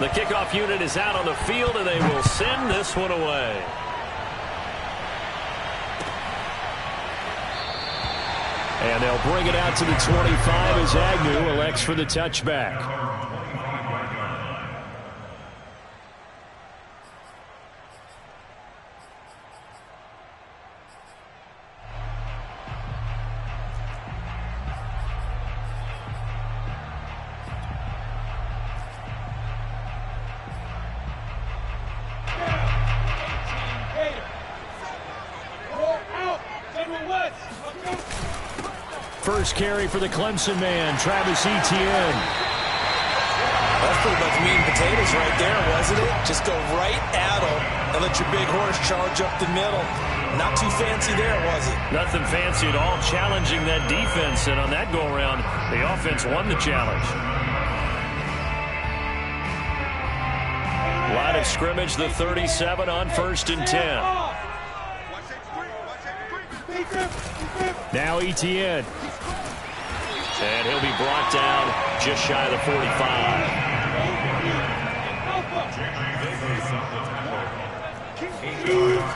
The kickoff unit is out on the field, and they will send this one away. And they'll bring it out to the 25 as Agnew elects for the touchback. First carry for the Clemson man, Travis Etienne. That's pretty much meat and potatoes right there, wasn't it? Just go right at them and let your big horse charge up the middle. Not too fancy there, was it? Nothing fancy at all, challenging that defense. And on that go-around, the offense won the challenge. Line of scrimmage, the 37 on 1st and 10. Now Etienne. And he'll be brought down just shy of the 45.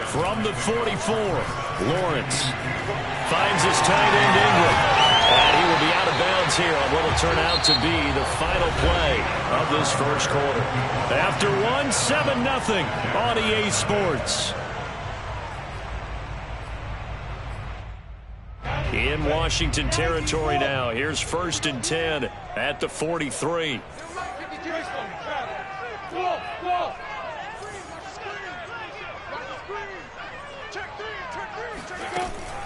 From the 44, Lawrence finds his tight end Ingram. And he will be out of bounds here on what will turn out to be the final play of this first quarter. After one, 7-0 on EA Sports. In Washington territory now. Here's 1st and 10 at the 43.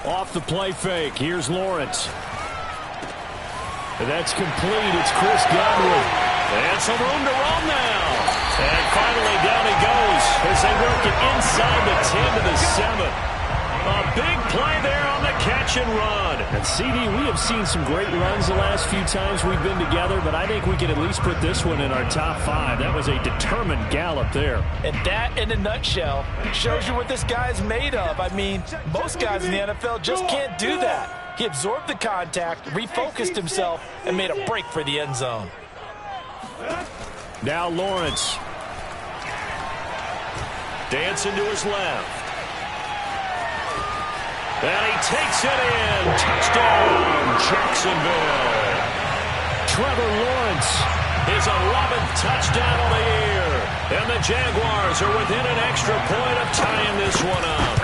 Off the play fake. Here's Lawrence. And that's complete. It's Chris Godwin. And some room to run now. And finally down he goes as they work it inside the 10 to the 7. A big play there on the catch and run. And CD, we have seen some great runs the last few times we've been together, but I think we can at least put this one in our top 5. That was a determined gallop there. And that, in a nutshell, shows you what this guy is made of. I mean, most guys in the NFL just can't do that. He absorbed the contact, refocused himself, and made a break for the end zone. Now Lawrence. Dancing to his left. And he takes it in. Touchdown, Jacksonville. Trevor Lawrence, his 11th touchdown of the year. And the Jaguars are within an extra point of tying this one up.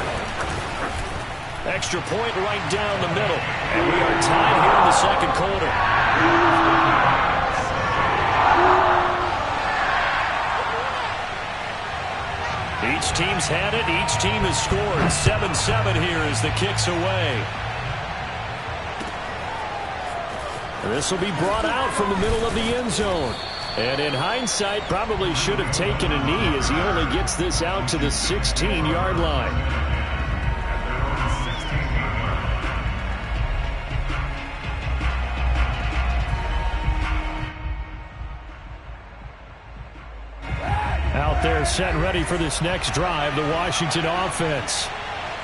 Extra point right down the middle. And we are tied here in the second quarter. Each team's had it. Each team has scored. 7-7 here as the kick's away. This will be brought out from the middle of the end zone. And in hindsight, probably should have taken a knee as he only gets this out to the 16-yard line. Out there set and ready for this next drive, the Washington offense.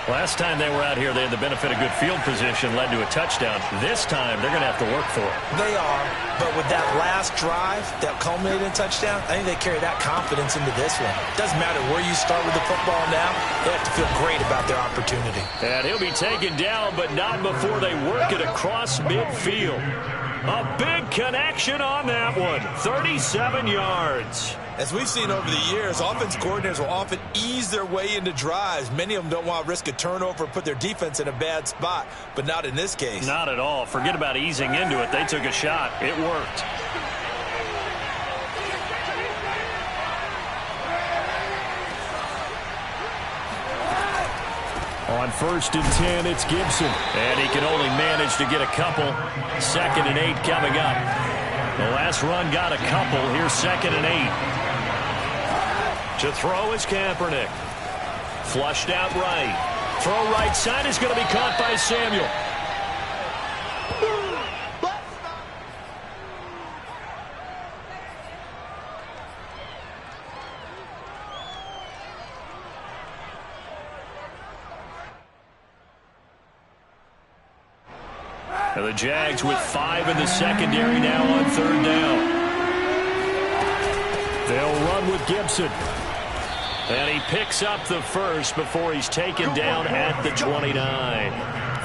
Last time they were out here, they had the benefit of good field position, led to a touchdown. This time, they're going to have to work for it. They are, but with that last drive that culminated in a touchdown, I think they carry that confidence into this one. Doesn't matter where you start with the football now, they have to feel great about their opportunity. And he'll be taken down, but not before they work it across midfield. A big connection on that one, 37 yards. As we've seen over the years, offense coordinators will often ease their way into drives. Many of them don't want to risk a turnover or put their defense in a bad spot, but not in this case. Not at all. Forget about easing into it. They took a shot. It worked. On 1st and 10, it's Gibson. And he can only manage to get a couple. 2nd and 8 coming up. The last run got a couple. Here's 2nd and 8. To throw is Kaepernick. Flushed out right. Throw right side is going to be caught by Samuel. And the Jags with 5 in the secondary now on 3rd down. They'll run with Gibson. And he picks up the first before he's taken down at the 29.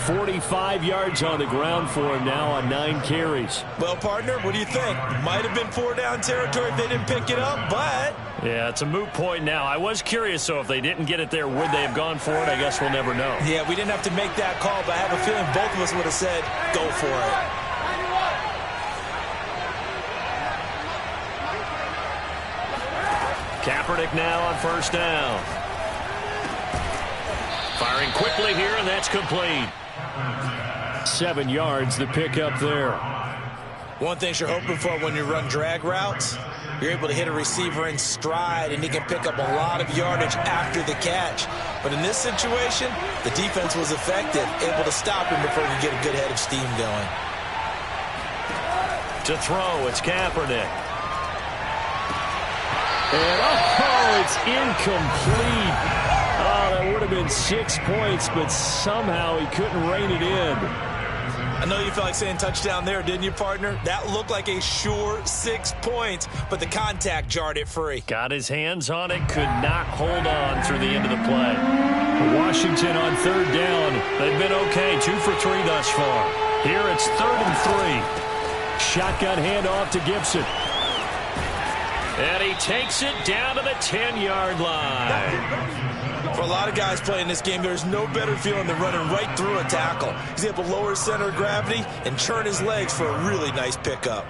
45 yards on the ground for him now on 9 carries. Well, partner, what do you think? Might have been 4 down territory if they didn't pick it up, but... Yeah, it's a moot point now. I was curious, so if they didn't get it there, would they have gone for it? I guess we'll never know. Yeah, we didn't have to make that call, but I have a feeling both of us would have said, go for it. Kaepernick now on first down. Firing quickly here, and that's complete. 7 yards, the pickup there. One thing you're hoping for when you run drag routes, you're able to hit a receiver in stride, and he can pick up a lot of yardage after the catch. But in this situation, the defense was effective, able to stop him before he could get a good head of steam going. To throw, it's Kaepernick. And, oh, it's incomplete. Oh, that would have been 6 points, but somehow he couldn't rein it in. I know you felt like saying touchdown there, didn't you, partner? That looked like a sure 6 points, but the contact jarred it free. Got his hands on it, could not hold on through the end of the play. Washington on third down. They've been okay, 2 for 3 thus far. Here it's 3rd and 3. Shotgun handoff to Gibson. And he takes it down to the 10-yard line. For a lot of guys playing this game, there's no better feeling than running right through a tackle. He's able to lower his center of gravity and churn his legs for a really nice pickup.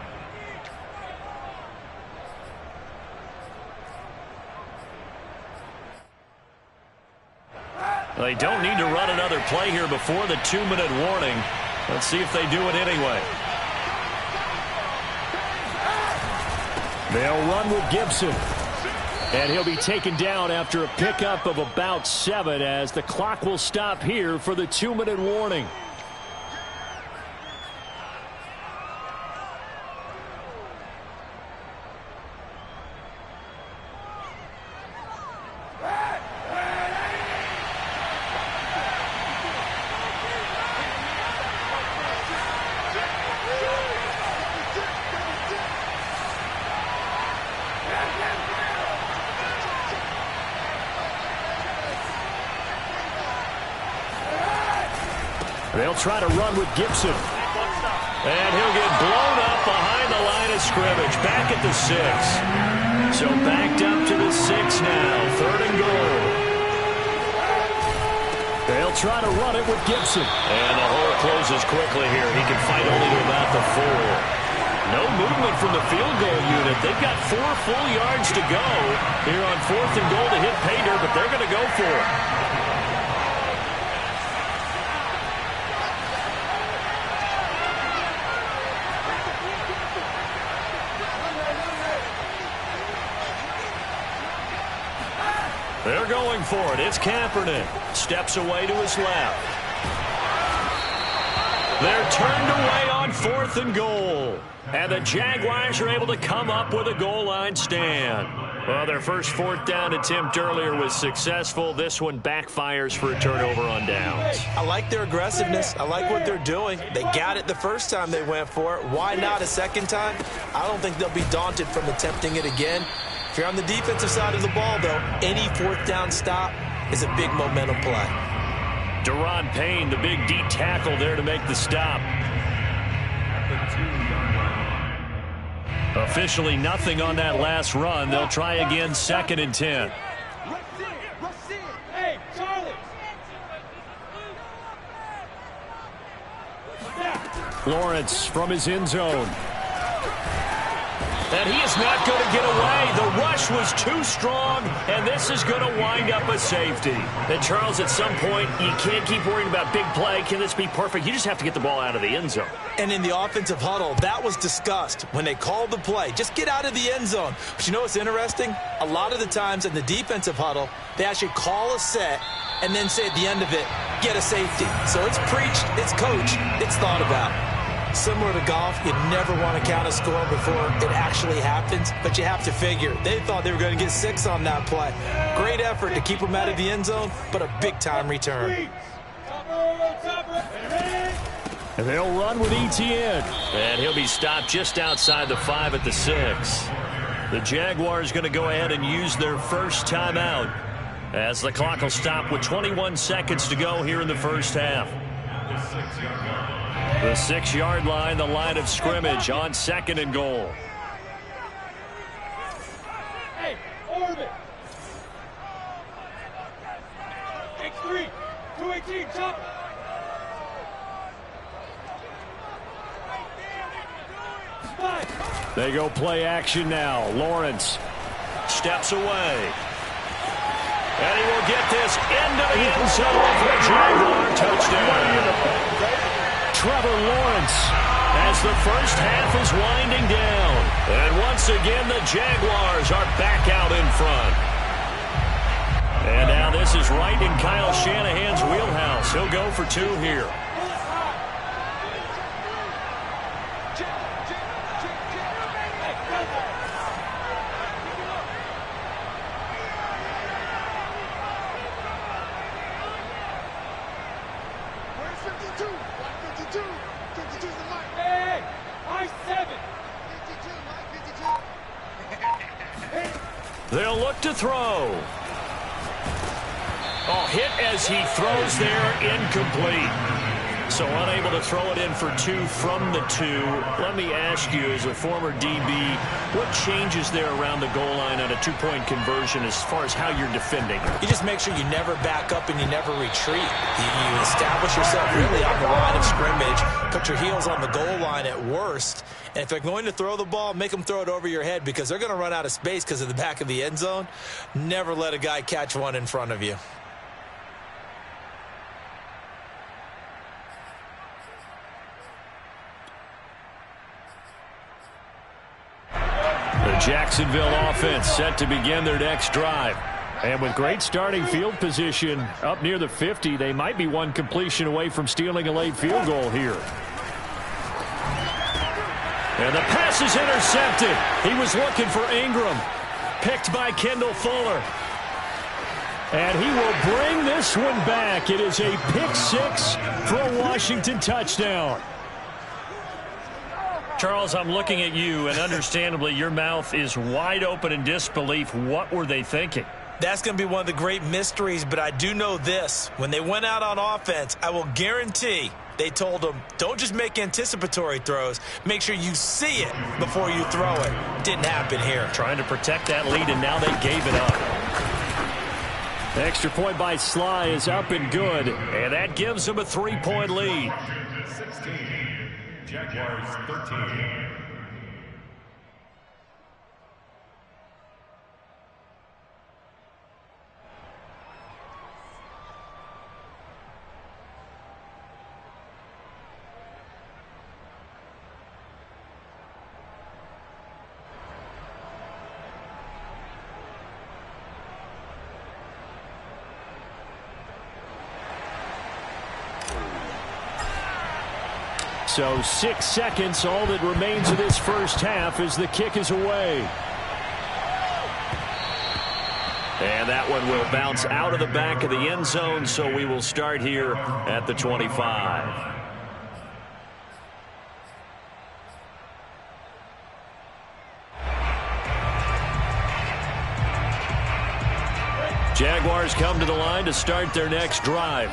They don't need to run another play here before the 2-minute warning. Let's see if they do it anyway. They'll run with Gibson. And he'll be taken down after a pickup of about 7 as the clock will stop here for the 2-minute warning. They'll try to run with Gibson. And he'll get blown up behind the line of scrimmage. Back at the 6. So backed up to the 6 now. 3rd and goal. They'll try to run it with Gibson. And the hole closes quickly here. He can fight only to about the 4. No movement from the field goal unit. They've got 4 full yards to go here on 4th and goal to hit pay dirt, but they're going to go for it. They're going for it. It's Kaepernick. Steps away to his left. They're turned away on 4th and goal. And the Jaguars are able to come up with a goal line stand. Well, their first 4th down attempt earlier was successful. This one backfires for a turnover on downs. I like their aggressiveness. I like what they're doing. They got it the first time they went for it. Why not a second time? I don't think they'll be daunted from attempting it again. If you're on the defensive side of the ball, though, any 4th down stop is a big momentum play. Deron Payne, the big D tackle there to make the stop. Officially nothing on that last run. They'll try again, 2nd and 10. Lawrence from his end zone. And he is not going to get away. The rush was too strong, and this is going to wind up a safety. And, Charles, at some point, you can't keep worrying about big play. Can this be perfect? You just have to get the ball out of the end zone. And in the offensive huddle, that was discussed when they called the play. Just get out of the end zone. But you know what's interesting? A lot of the times in the defensive huddle, they actually call a set and then say at the end of it, get a safety. So it's preached, it's coached, it's thought about. Similar to golf, you never want to count a score before it actually happens, but you have to figure. They thought they were going to get 6 on that play. Great effort to keep them out of the end zone, but a big-time return. And they'll run with ETN. And he'll be stopped just outside the 5 at the 6. The Jaguars going to go ahead and use their first timeout as the clock will stop with 21 seconds to go here in the first half. The 6-yard line, the line of scrimmage on 2nd and goal. Hey, orbit. X3, 218, chop. They go play action now. Lawrence steps away. And he will get this into the end zone for a Jaguar touchdown. Trevor Lawrence as the first half is winding down. And once again, the Jaguars are back out in front. And now this is right in Kyle Shanahan's wheelhouse. He'll go for 2 here. They'll look to throw. Oh, hit as he throws there, incomplete. So unable to throw it in for 2 from the 2. Let me ask you, as a former DB, what changes there around the goal line on a 2-point conversion as far as how you're defending? You just make sure you never back up and you never retreat. You establish yourself really on the line of scrimmage, put your heels on the goal line at worst, and if they're going to throw the ball, make them throw it over your head because they're going to run out of space because of the back of the end zone. Never let a guy catch one in front of you. The Jacksonville offense set to begin their next drive. And with great starting field position up near the 50, they might be one completion away from stealing a late field goal here. And the pass is intercepted. He was looking for Ingram. Picked by Kendall Fuller. And he will bring this one back. It is a pick 6 for a Washington touchdown. Charles, I'm looking at you, and understandably, your mouth is wide open in disbelief. What were they thinking? That's going to be one of the great mysteries, but I do know this. When they went out on offense, I will guarantee they told them, don't just make anticipatory throws. Make sure you see it before you throw it. Didn't happen here. Trying to protect that lead, and now they gave it up. The extra point by Sly is up and good, and that gives them a 3-point lead. 16, Jaguars 13. So 6 seconds, all that remains of this first half as the kick is away. And that one will bounce out of the back of the end zone, so we will start here at the 25. Jaguars come to the line to start their next drive.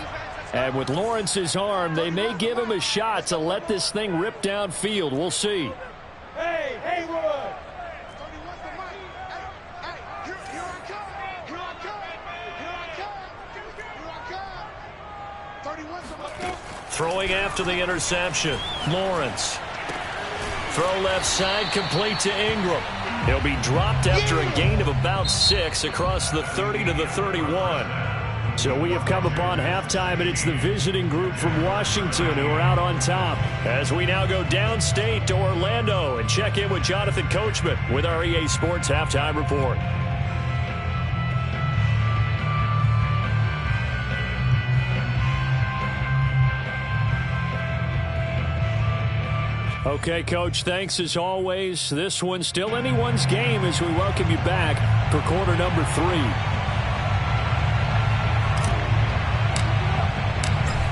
And with Lawrence's arm, they may give him a shot to let this thing rip downfield. We'll see. Hey, Haywood! Throwing after the interception. Lawrence. Throw left side, complete to Ingram. He'll be dropped after a gain of about 6 across the 30 to the 31. So we have come upon halftime, and it's the visiting group from Washington who are out on top. As we now go downstate to Orlando and check in with Jonathan Coachman with our EA Sports Halftime Report. Okay, Coach, thanks as always. This one's still anyone's game as we welcome you back for quarter number 3.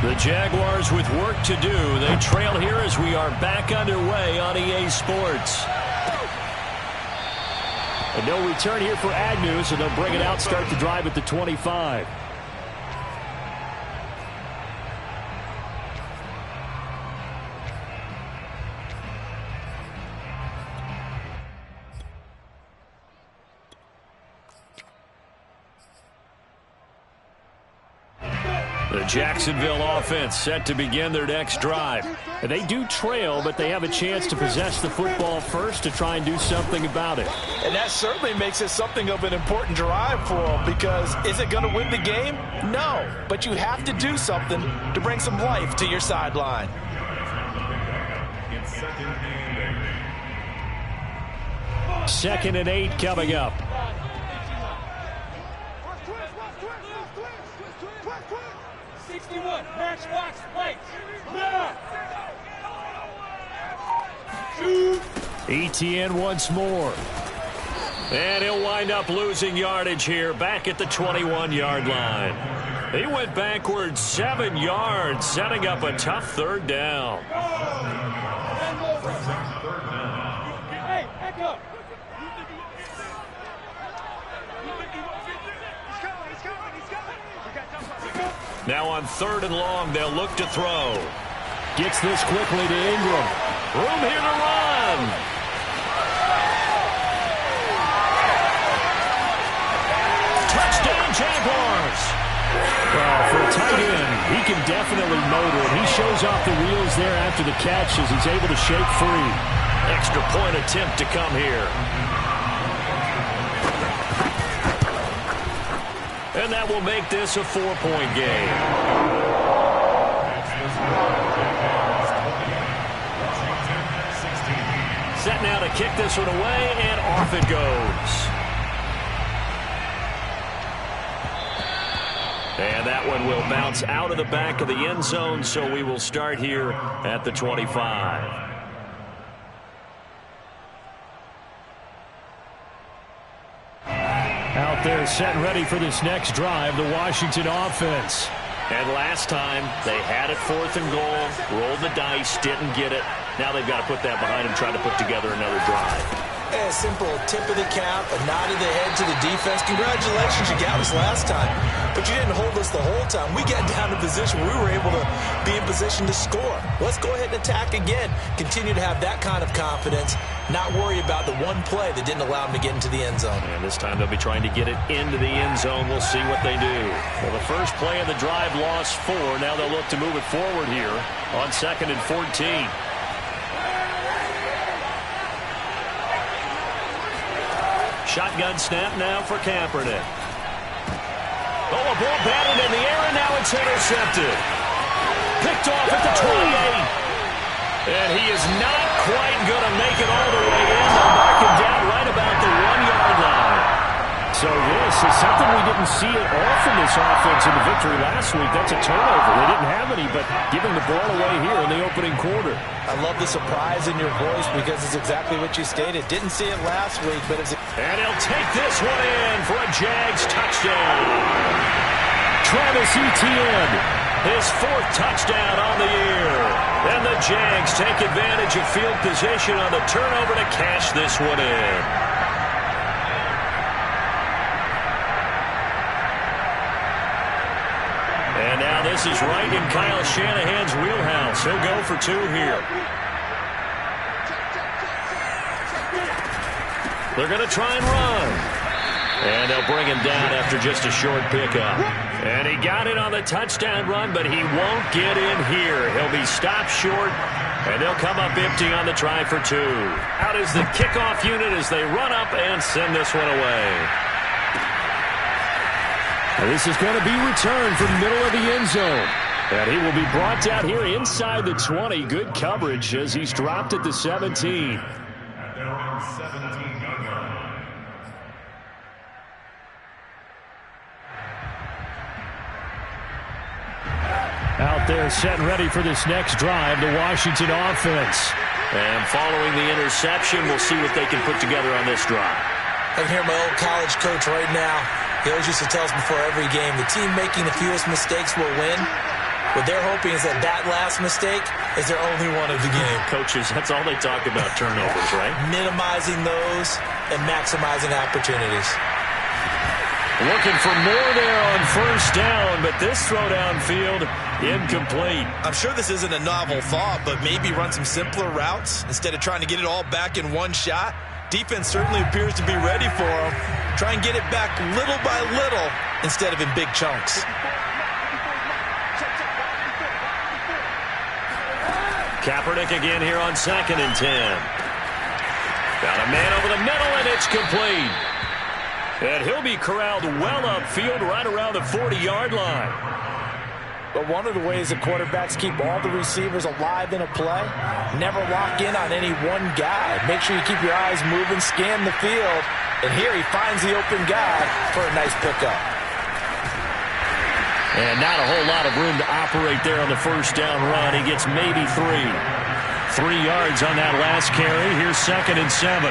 The Jaguars with work to do. They trail here as we are back underway on EA Sports. And no return here for Agnew, so they'll bring it out, start the drive at the 25. The Jacksonville offense set to begin their next drive. And they do trail, but they have a chance to possess the football first to try and do something about it. And that certainly makes it something of an important drive for them, because is it going to win the game? No, but you have to do something to bring some life to your sideline. Second and 8 coming up. Matchbox plates. Now. ETN once more. And he'll wind up losing yardage here back at the 21-yard line. He went backwards 7 yards, setting up a tough third down. Hey, back up. Now on 3rd and long, they'll look to throw. Gets this quickly to Ingram. Room here to run. Touchdown, Jaguars. Well, for a tight end, he can definitely motor it. He shows off the wheels there after the catch as he's able to shake free. Extra point attempt to come here. And that will make this a 4-point game. Set now to kick this one away, and off it goes. And that one will bounce out of the back of the end zone, so we will start here at the 25. Out there set and ready for this next drive, the Washington offense. And last time, they had it 4th and goal, rolled the dice, didn't get it. Now they've got to put that behind them, try to put together another drive. A simple tip of the cap, a nod of the head to the defense. Congratulations, you got us last time, but you didn't hold us the whole time. We got down to position where we were able to be in position to score. Let's go ahead and attack again. Continue to have that kind of confidence, not worry about the one play that didn't allow them to get into the end zone. And this time they'll be trying to get it into the end zone. We'll see what they do. Well, the first play of the drive lost 4. Now they'll look to move it forward here on 2nd and 14. Shotgun snap now for Kaepernick. Oh, a ball batted in the air, and now it's intercepted. Picked off at the 28. And he is not quite going to make it all the way in. They'll mark him down right about the 1-yard line. So this is something we didn't see at all from this offense in the victory last week. That's a turnover. They didn't have any, but giving the ball away here in the opening quarter. I love the surprise in your voice because it's exactly what you stated. Didn't see it last week, but it's... And he'll take this one in for a Jags touchdown. Travis Etienne, his 4th touchdown on the year. And the Jags take advantage of field position on the turnover to cash this one in. And now this is right in Kyle Shanahan's wheelhouse. He'll go for 2 here. They're going to try and run. And they'll bring him down after just a short pickup. And he got it on the touchdown run, but he won't get in here. He'll be stopped short, and they'll come up empty on the try for 2. Out is the kickoff unit as they run up and send this one away. And this is going to be returned from the middle of the end zone. And he will be brought down here inside the 20. Good coverage as he's dropped at the 17. Out there set and ready for this next drive, the Washington offense. And following the interception, we'll see what they can put together on this drive. I can hear my old college coach right now. He always used to tell us before every game, the team making the fewest mistakes will win. What they're hoping is that that last mistake is their only one of the game. Coaches, that's all they talk about, turnovers, right? Minimizing those and maximizing opportunities. Looking for more there on first down, but this throw downfield incomplete. I'm sure this isn't a novel thought, but maybe run some simpler routes instead of trying to get it all back in one shot. Defense certainly appears to be ready for them. Try and get it back little by little instead of in big chunks. Kaepernick again here on 2nd and 10. Got a man over the middle, and it's complete. And he'll be corralled well upfield right around the 40-yard line. But one of the ways that quarterbacks keep all the receivers alive in a play, never lock in on any one guy. Make sure you keep your eyes moving, scan the field. And here he finds the open guy for a nice pickup. And not a whole lot of room to operate there on the first down run. He gets maybe 3. 3 yards on that last carry. Here's 2nd and 7.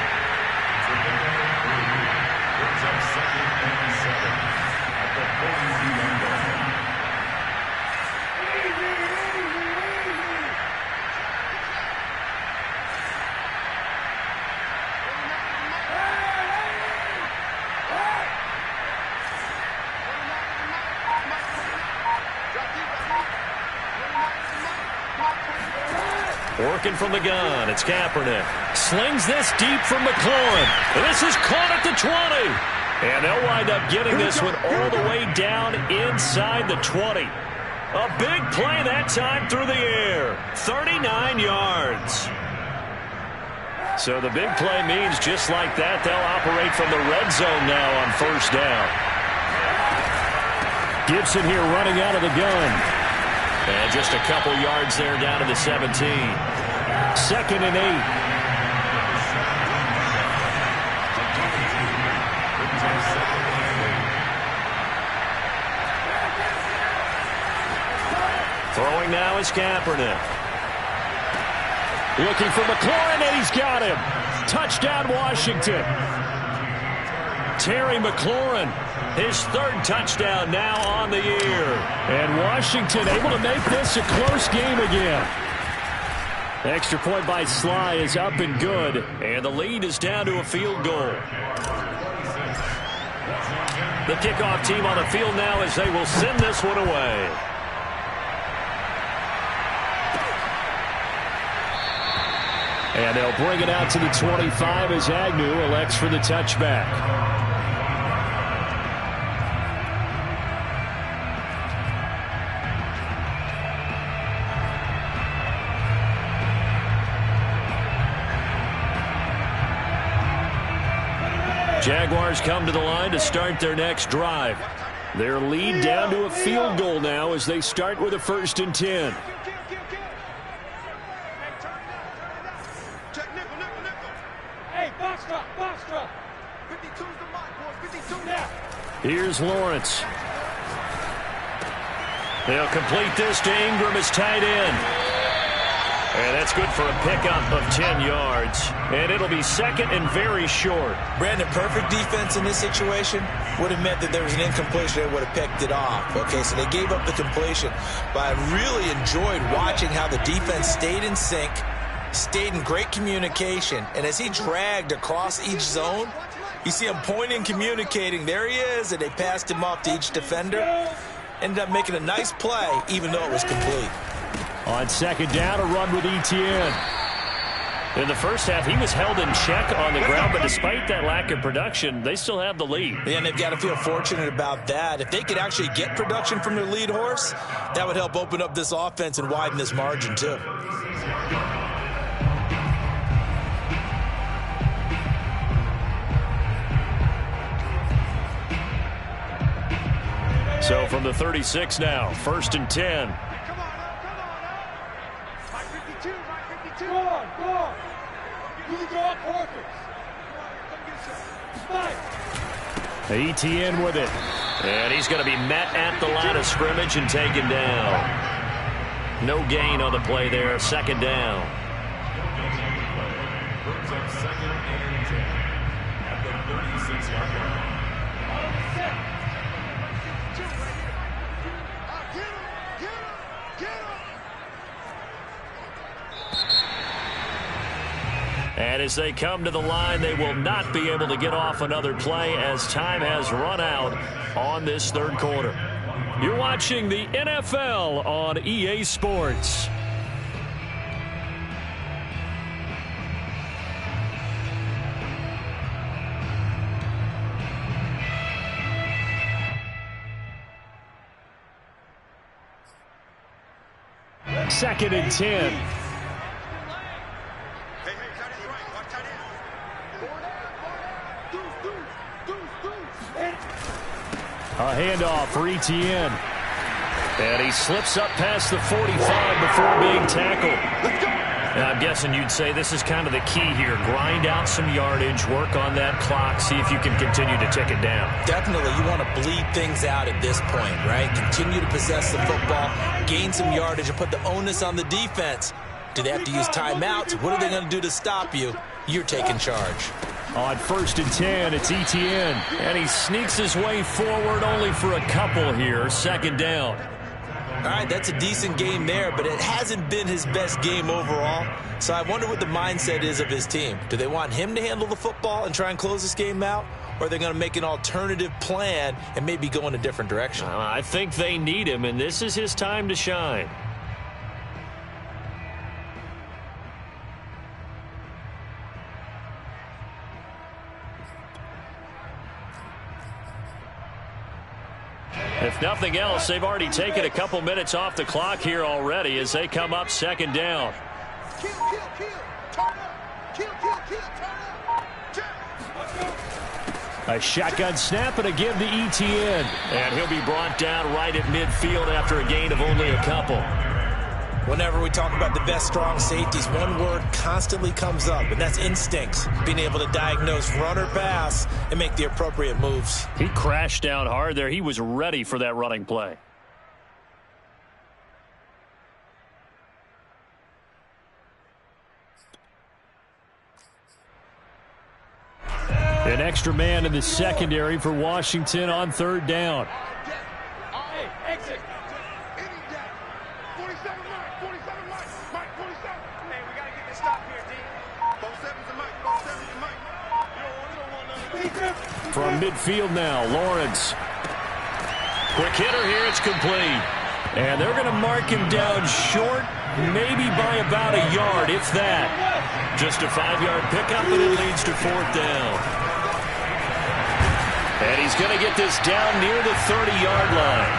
Working from the gun, it's Kaepernick. Slings this deep from McLaurin. This is caught at the 20. And they'll wind up getting this one all the way down inside the 20. A big play that time through the air. 39 yards. So the big play means just like that, they'll operate from the red zone now on first down. Gibson here running out of the gun. And just a couple yards there down to the 17. 2nd and 8. Throwing now is Kaepernick. Looking for McLaurin, and he's got him. Touchdown, Washington. Terry McLaurin, his 3rd touchdown now on the year. And Washington able to make this a close game again. Extra point by Sly is up and good. And the lead is down to a field goal. The kickoff team on the field now as they will send this one away. And they'll bring it out to the 25 as Agnew elects for the touchback. Jaguars come to the line to start their next drive. Their lead down to a field goal now as they start with a 1st and 10. Here's Lawrence. They'll complete this to Ingram as tight end. And that's good for a pickup of 10 yards. And it'll be 2nd and very short. Brandon, perfect defense in this situation would have meant that there was an incompletion. They would have picked it off. Okay, so they gave up the completion. But I really enjoyed watching how the defense stayed in sync, stayed in great communication. And as he dragged across each zone, you see him pointing, communicating. There he is, and they passed him off to each defender. Ended up making a nice play, even though it was complete. On 2nd down, a run with Etienne. In the first half, he was held in check on the ground, but despite that lack of production, they still have the lead. Yeah, and they've got to feel fortunate about that. If they could actually get production from their lead horse, that would help open up this offense and widen this margin, too. So from the 36 now, 1st and 10. Etienne with it. And he's going to be met at the line of scrimmage and taken down. No gain on the play there. 2nd down. And as they come to the line, they will not be able to get off another play as time has run out on this third quarter. You're watching the NFL on EA Sports. Second and 10. A handoff for Etienne. And he slips up past the 45 before being tackled. And I'm guessing you'd say this is kind of the key here. Grind out some yardage, work on that clock, see if you can continue to tick it down. Definitely, you want to bleed things out at this point, right? Continue to possess the football, gain some yardage, and put the onus on the defense. Do they have to use timeouts? What are they going to do to stop you? You're taking charge. On first and 10, it's Etienne. And he sneaks his way forward only for a couple here. Second down. All right, that's a decent game there, but it hasn't been his best game overall. So I wonder what the mindset is of his team. Do they want him to handle the football and try and close this game out? Or are they going to make an alternative plan and maybe go in a different direction? I think they need him, and this is his time to shine. If nothing else, they've already taken a couple minutes off the clock here already as they come up second down. A shotgun snap and again to Etienne. And he'll be brought down right at midfield after a gain of only a couple. Whenever we talk about the best strong safeties, one word constantly comes up, and that's instincts. Being able to diagnose run or pass and make the appropriate moves. He crashed down hard there. He was ready for that running play. An extra man in the secondary for Washington on third down. Hey, exit. From midfield now, Lawrence. Quick hitter here, it's complete. And they're going to mark him down short, maybe by about a yard, if that. Just a 5-yard pickup, and it leads to fourth down. And he's going to get this down near the 30-yard line.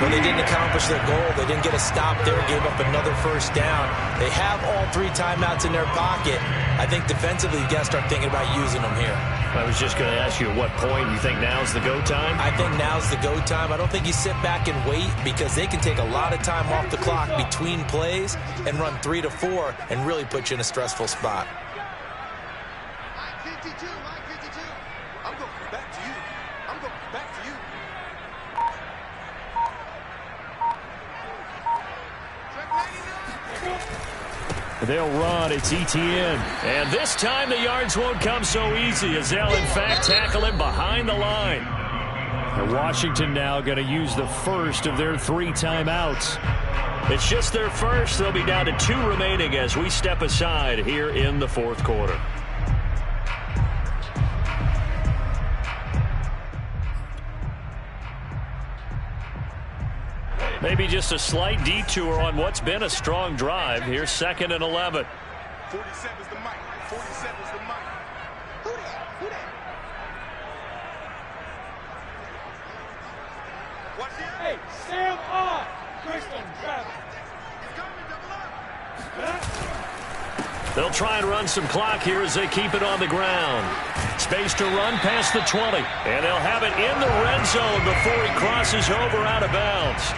When they didn't accomplish their goal, they didn't get a stop there, gave up another first down. They have all 3 timeouts in their pocket. I think defensively, you got to start thinking about using them here. I was just going to ask you at what point you think now's the go time? I think now's the go time. I don't think you sit back and wait because they can take a lot of time off the clock between plays and run 3 to 4 and really put you in a stressful spot. Mike 52. I'm going back to you. They'll run. It's Etienne. And this time the yards won't come so easy as they'll, in fact, tackle him behind the line. And Washington now going to use the first of their 3 timeouts. It's just their first. They'll be down to 2 remaining as we step aside here in the fourth quarter. Maybe just a slight detour on what's been a strong drive. Here's 2nd and 11. 47's the mic. 47's the mic. Who that? Watch it. Hey, Sam on. Christian Travis. They'll try and run some clock here as they keep it on the ground. Space to run past the 20. And they'll have it in the red zone before he crosses over out of bounds.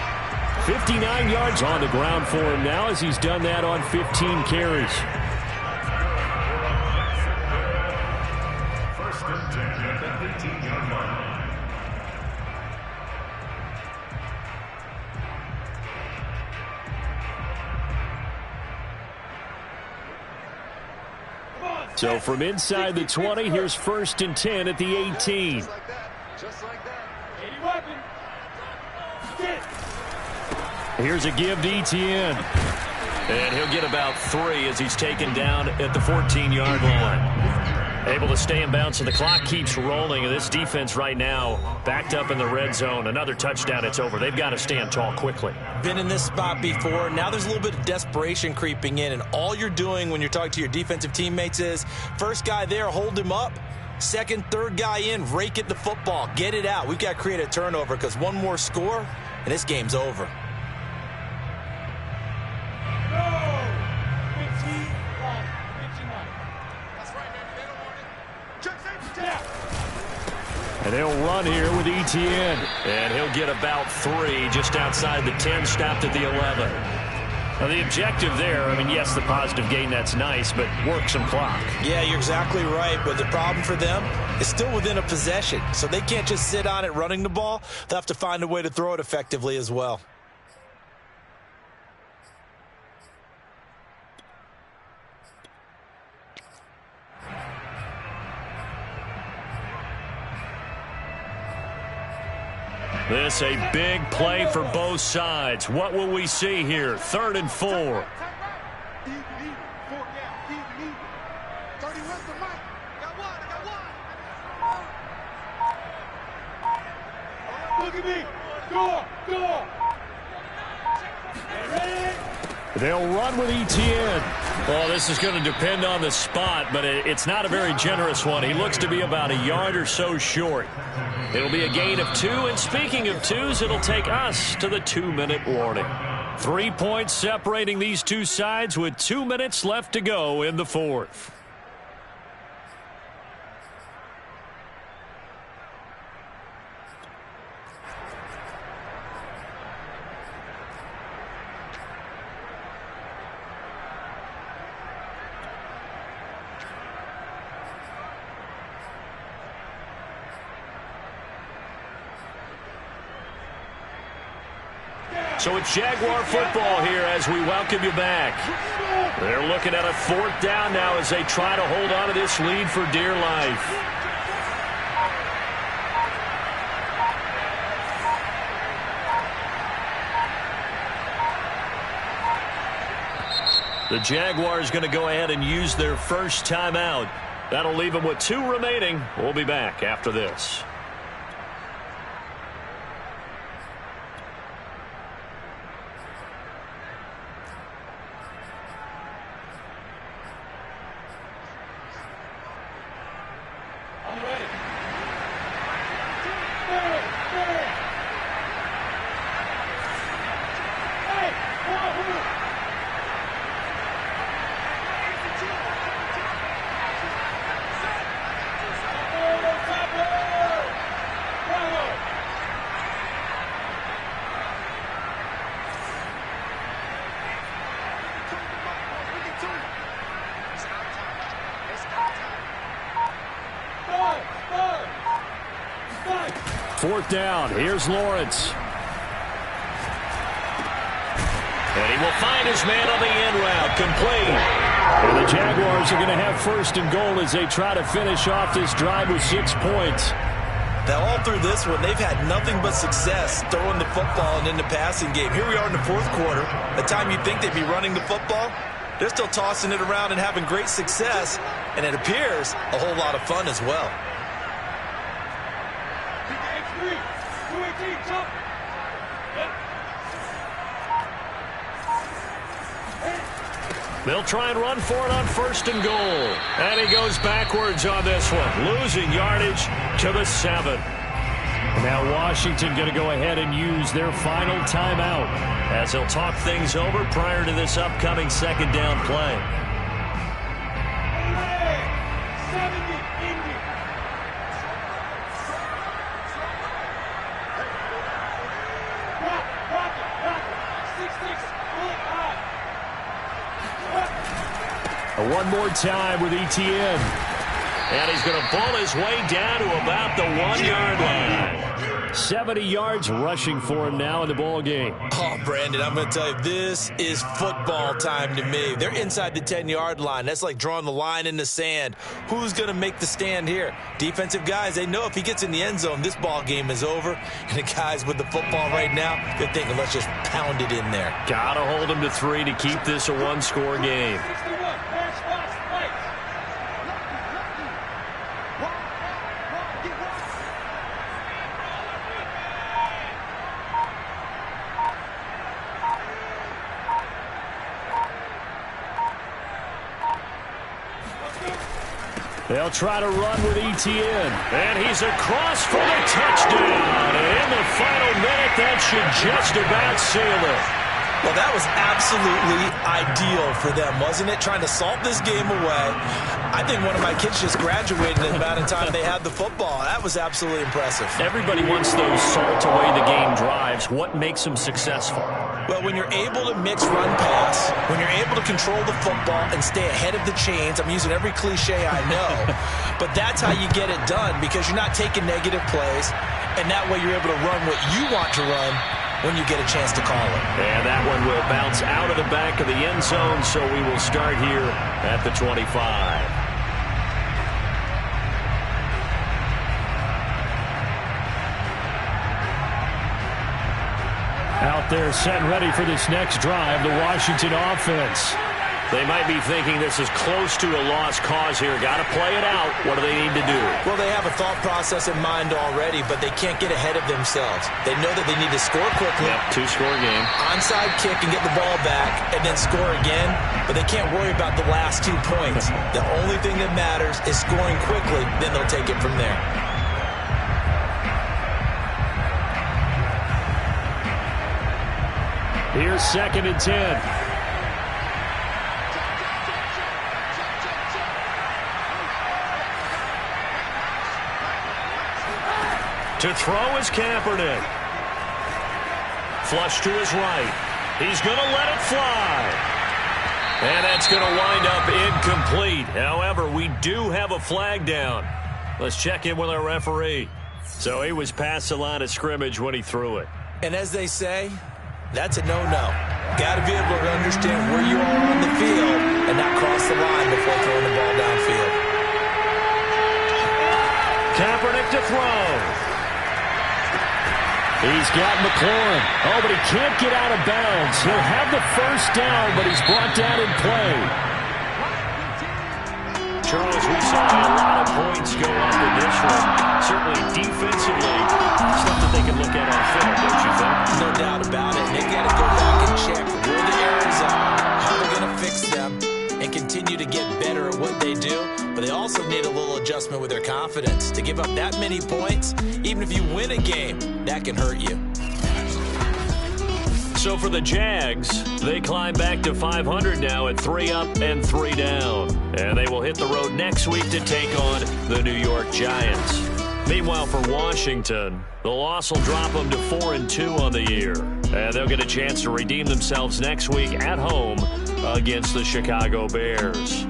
59 yards on the ground for him now as he's done that on 15 carries. First and 10 at the 18-yard line. So from inside the 20, here's 1st and 10 at the 18. Just like that. 80 weapon. Sit. Here's a give to Etienne. And he'll get about 3 as he's taken down at the 14-yard line. Able to stay in bounds, and the clock keeps rolling. And this defense right now backed up in the red zone. Another touchdown, it's over. They've got to stand tall quickly. Been in this spot before. Now there's a little bit of desperation creeping in, and all you're doing when you're talking to your defensive teammates is, first guy there, hold him up. Second, third guy in, rake at the football. Get it out. We've got to create a turnover because one more score, and this game's over. And they'll run here with Etienne. And he'll get about 3 just outside the 10, stopped at the 11. Now, the objective there, I mean, yes, the positive gain, that's nice, but work some clock. Yeah, you're exactly right, but the problem for them is still within a possession, so they can't just sit on it running the ball. They'll have to find a way to throw it effectively as well. This a big play for both sides. What will we see here? 3rd and 4. Even, 4 down, even. 30 wins the mic. Got one. Look at me. Go. They'll run with Etienne. Well, this is going to depend on the spot, but it's not a very generous one. He looks to be about a yard or so short. It'll be a gain of 2, and speaking of 2s, it'll take us to the 2-minute warning. 3 points separating these two sides with 2 minutes left to go in the 4th. So it's Jaguar football here as we welcome you back. They're looking at a 4th down now as they try to hold on to this lead for dear life. The Jaguars going to go ahead and use their first timeout. That'll leave them with 2 remaining. We'll be back after this. Fourth down. Here's Lawrence. And he will find his man on the end route. Complete. And the Jaguars are going to have 1st and goal as they try to finish off this drive with 6 points. Now, all through this one, they've had nothing but success throwing the football and in the passing game. Here we are in the 4th quarter. The time you think they'd be running the football, they're still tossing it around and having great success. And it appears a whole lot of fun as well. They'll try and run for it on 1st and goal. And he goes backwards on this one, losing yardage to the 7. Now Washington going to go ahead and use their final timeout as they'll talk things over prior to this upcoming 2nd down play. One more time with Etienne. And he's going to pull his way down to about the 1-yard line. 70 yards rushing for him now in the ball game. Oh, Brandon, I'm going to tell you, this is football time to me. They're inside the 10-yard line. That's like drawing the line in the sand. Who's going to make the stand here? Defensive guys, they know if he gets in the end zone, this ball game is over. And the guys with the football right now, they're thinking, let's just pound it in there. Gotta hold him to 3 to keep this a one-score game. 61, match spots, fight. They'll try to run with Etienne. And he's across for the touchdown. And in the final minute, that should just about seal it. Well, that was absolutely ideal for them, wasn't it? Trying to salt this game away. I think one of my kids just graduated in about the time they had the football. That was absolutely impressive. Everybody wants those salt away the game drives. What makes them successful? Well, when you're able to mix run-pass, when you're able to control the football and stay ahead of the chains, I'm using every cliche I know, but that's how you get it done because you're not taking negative plays, and that way you're able to run what you want to run when you get a chance to call it. And that one will bounce out of the back of the end zone, so we will start here at the 25. Out there set and ready for this next drive, the Washington offense. They might be thinking this is close to a lost cause here. Got to play it out. What do they need to do? Well, they have a thought process in mind already, but they can't get ahead of themselves. They know that they need to score quickly. Yep, two-score game. Onside kick and get the ball back and then score again, but they can't worry about the last 2 points. The only thing that matters is scoring quickly, then they'll take it from there. Here's 2nd and 10. To throw is Kaepernick. Flush to his right. He's going to let it fly. And that's going to wind up incomplete. However, we do have a flag down. Let's check in with our referee. So he was past the line of scrimmage when he threw it. And as they say, that's a no-no. Got to be able to understand where you are on the field and not cross the line before throwing the ball downfield. Kaepernick to throw. He's got McLaurin. Oh, but he can't get out of bounds. He'll have the first down, but he's brought down in play. Charles, we saw a lot of points go up in this one. Certainly defensively, stuff that they can look at on film, don't you think? No doubt about it. They got to go back and check where the errors are, how they're going to fix them, and continue to get better at what they do. But they also need a little adjustment with their confidence. To give up that many points, even if you win a game, that can hurt you. So for the Jags, they climb back to 500 now at 3 up and 3 down. And they will hit the road next week to take on the New York Giants. Meanwhile, for Washington, the loss will drop them to 4-2 on the year. And they'll get a chance to redeem themselves next week at home against the Chicago Bears.